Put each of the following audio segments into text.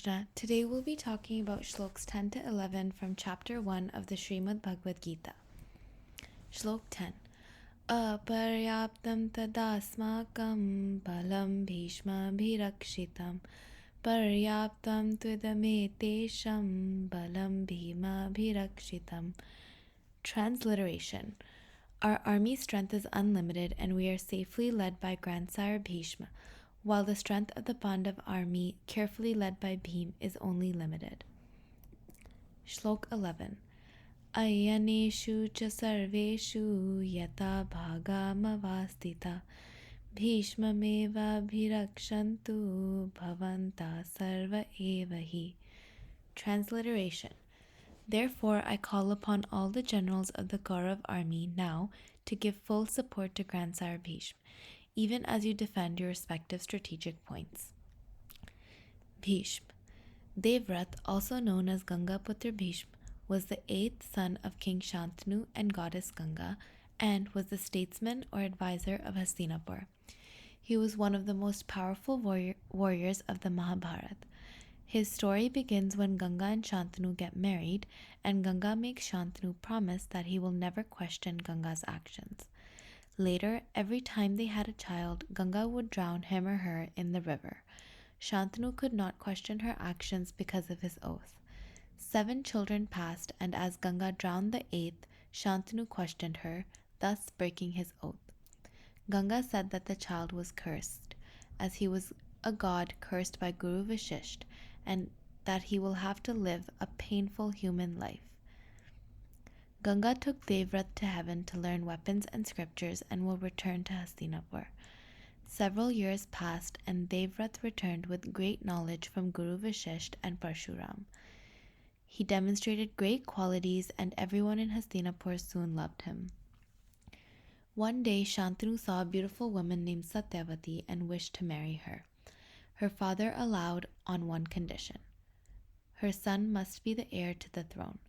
Krishna. Today we'll be talking about Shloks 10 to 11 from chapter 1 of the Shrimad Bhagavad Gita. Shlok 10. Aparyaptam tadasmakam balam bhishma bhirakshitam paryaptam tvidametesham balam bhima bhirakshitam. Transliteration. Our army's strength is unlimited and we are safely led by Grandsire Bhishma, while the strength of the Pandav army, carefully led by Bheema, is only limited. Shlok 11. Ayaneshu cha sarveshu yata bhagamavastita Bhishma meva bhirakshantu bhavanta sarva evahi. Transliteration. Therefore, I call upon all the generals of the Kaurav army now to give full support to Grandsire Bhishma, even as you defend your respective strategic points. Bhishma. Devvrat, also known as Gangaputra Bhishma, was the 8th son of King Shantanu and goddess Ganga, and was the statesman or advisor of Hastinapur. He was one of the most powerful warriors of the Mahabharata. His story begins when Ganga and Shantanu get married, and Ganga makes Shantanu promise that he will never question Ganga's actions. Later, every time they had a child, Ganga would drown him or her in the river. Shantanu could not question her actions because of his oath. 7 children passed, and as Ganga drowned the 8th, Shantanu questioned her, thus breaking his oath. Ganga said that the child was cursed, as he was a god cursed by Guru Vashisht, and that he will have to live a painful human life. Ganga took Devvrat to heaven to learn weapons and scriptures and will return to Hastinapur. Several years passed, and Devvrat returned with great knowledge from Guru Vashisht and Parshuram. He demonstrated great qualities, and everyone in Hastinapur soon loved him. One day, Shantanu saw a beautiful woman named Satyavati and wished to marry her. Her father allowed on one condition. Her son must be the heir to the throne.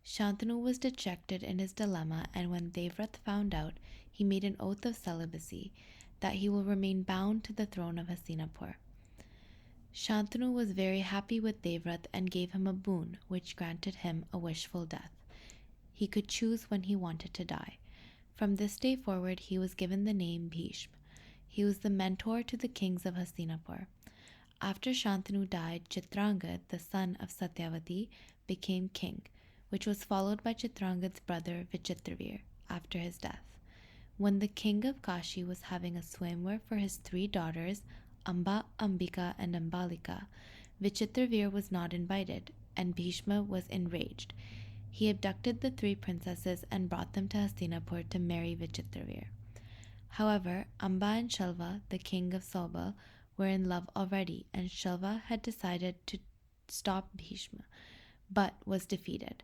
Shantanu was dejected in his dilemma, and when Devvrat found out, he made an oath of celibacy, that he will remain bound to the throne of Hastinapur. Shantanu was very happy with Devvrat and gave him a boon, which granted him a wishful death. He could choose when he wanted to die. From this day forward, he was given the name Bhishma. He was the mentor to the kings of Hastinapur. After Shantanu died, Chitrangad, the son of Satyavati, became king, which was followed by Chitrangad's brother Vichitravir after his death. When the king of Kashi was having a swayamvar for his 3 daughters, Amba, Ambika, and Ambalika, Vichitravir was not invited, and Bhishma was enraged. He abducted the 3 princesses and brought them to Hastinapur to marry Vichitravir. However, Amba and Shalva, the king of Sobha, were in love already, and Shalva had decided to stop Bhishma, but was defeated.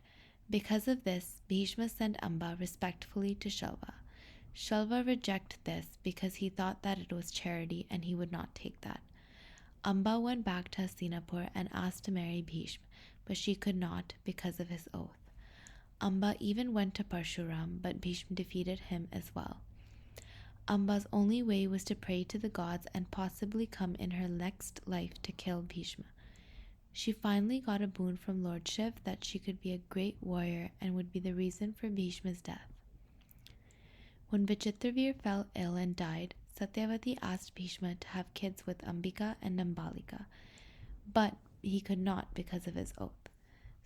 Because of this, Bhishma sent Amba respectfully to Shalva. Shalva rejected this because he thought that it was charity and he would not take that. Amba went back to Hastinapur and asked to marry Bhishma, but she could not because of his oath. Amba even went to Parshuram, but Bhishma defeated him as well. Amba's only way was to pray to the gods and possibly come in her next life to kill Bhishma. She finally got a boon from Lord Shiv that she could be a great warrior and would be the reason for Bhishma's death. When Vichitravir fell ill and died, Satyavati asked Bhishma to have kids with Ambika and Ambalika, but he could not because of his oath.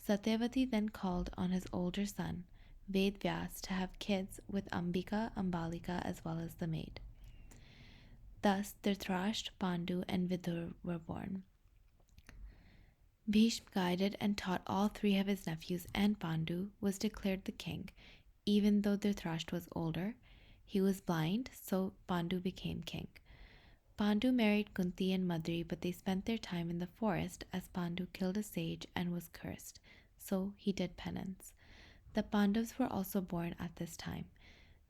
Satyavati then called on his older son, Vedvyas, to have kids with Ambika, Ambalika, as well as the maid. Thus, Dhritarashtra, Pandu, and Vidur were born. Bhishma guided and taught all 3 of his nephews, and Pandu was declared the king. Even though Dhritarashtra was older, he was blind, so Pandu became king. Pandu married Kunti and Madri, but they spent their time in the forest as Pandu killed a sage and was cursed, so he did penance. The Pandavas were also born at this time.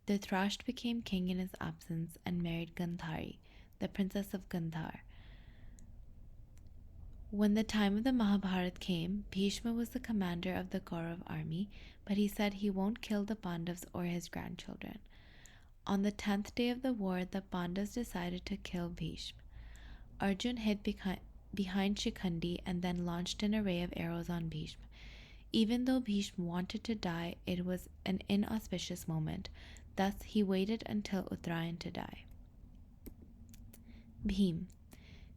Dhritarashtra became king in his absence and married Gandhari, the princess of Gandhar. When the time of the Mahabharata came, Bhishma was the commander of the Kaurav army, but he said he won't kill the Pandavas or his grandchildren. On the 10th day of the war, the Pandavas decided to kill Bhishma. Arjun hid behind Shikhandi and then launched an array of arrows on Bhishma. Even though Bhishma wanted to die, it was an inauspicious moment. Thus, he waited until Uttarayan to die. Bhim.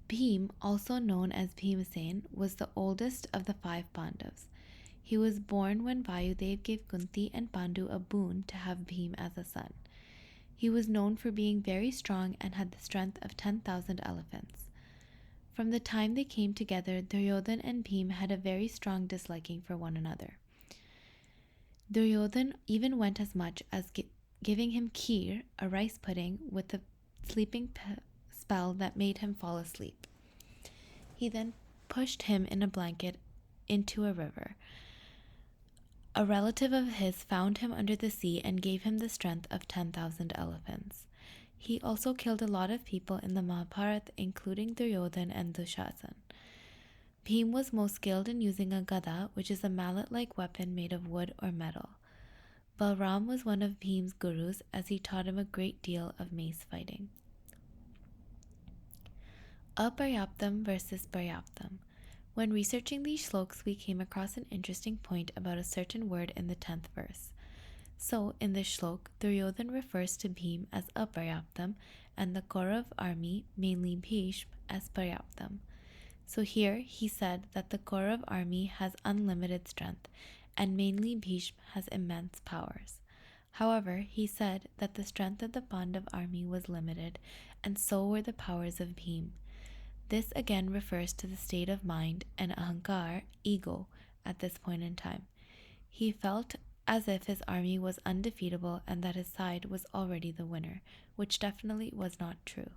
Bhim, also known as Bhimasen, was the oldest of the 5 Pandavas. He was born when Vayudev gave Kunti and Pandu a boon to have Bhim as a son. He was known for being very strong and had the strength of 10,000 elephants. From the time they came together, Duryodhan and Bhim had a very strong disliking for one another. Duryodhan even went as much as giving him kheer, a rice pudding, with a sleeping spell that made him fall asleep. He then pushed him in a blanket into a river. A relative of his found him under the sea and gave him the strength of 10,000 elephants. He also killed a lot of people in the Mahabharata, including Duryodhan and Dushasan. Bhim was most skilled in using a gada, which is a mallet-like weapon made of wood or metal. Balram was one of Bhim's gurus, as he taught him a great deal of mace fighting. Aparyaptam versus Paryaptam. When researching these shlokas, we came across an interesting point about a certain word in the 10th verse. So, in this shlok, Duryodhan refers to Bhim as Aparyaptam and the Kaurav army, mainly Bhishma, as Paryaptam. So here, he said that the Kaurav army has unlimited strength, and mainly Bhishma has immense powers. However, he said that the strength of the Pandav army was limited, and so were the powers of Bhim. This again refers to the state of mind and ahankar, ego, at this point in time. He felt as if his army was undefeatable and that his side was already the winner, which definitely was not true.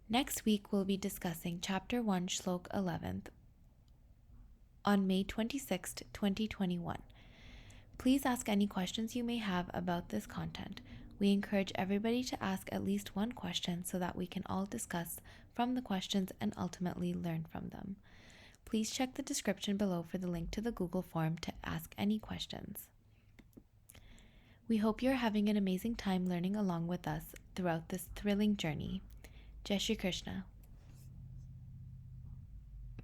Next week we'll be discussing Chapter 1, Shlok 11th on May 26th, 2021. Please ask any questions you may have about this content. We encourage everybody to ask at least one question so that we can all discuss from the questions and ultimately learn from them. Please check the description below for the link to the Google form to ask any questions. We hope you're having an amazing time learning along with us throughout this thrilling journey. Jai Shri Krishna.